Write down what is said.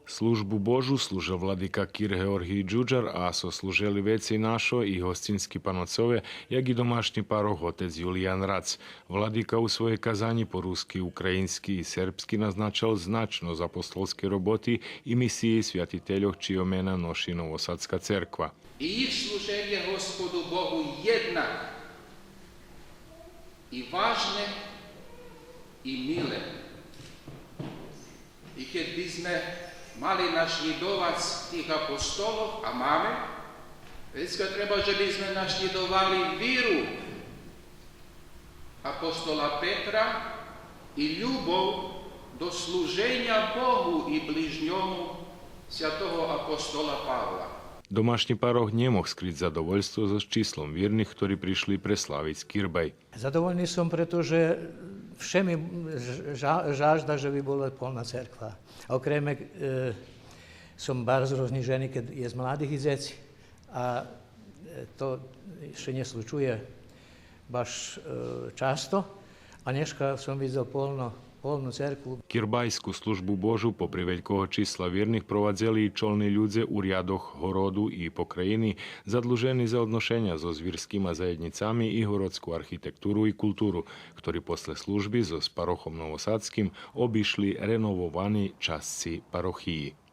Službu Božu slúžil vladyka Kir Georgij Džudžar a soslúžili veci našo i hostinskí panocove, jak i domášny paroch otec Julian Rac. Vladyka u svojej kazani po rusky, ukrajinsky i serbsky naznačil značnosť apostolskej roboty i misiji svjatiteľov, čijho mena noši Novosadská cerkva. I ich služenje Gospodu Bohu jednak i važne i mile. I keď by sme mali našľidovať tých apostolov, a máme, vždycky treba, že by sme našľidovali víru apostola Petra i ľubov do slúženia Bohu i bližňomu svätého apostola Pavla. Domášny paroch nemoh skryť zadovoľstvo so číslom viernych, ktorí prišli presláviť Skirbaj. Zadovoľný som, pretože všemi žážda, že by bola plná cerkva. Okrem som bardzo roznižený, keď je z mladých dzeci a to ešte neslučuje baš často. A dneska som videl polnú cerkvu. Kirbajskú službu Božu popri veľkého čísla viernych provadzeli čolní ľudia u riadoch horodu i pokrajiny, zadlužení za odnošenia so zvirskými zajednicami i horodskú architektúru i kultúru, ktorí posle služby so s parochom Novosadským obišli renovovaní časci parochii.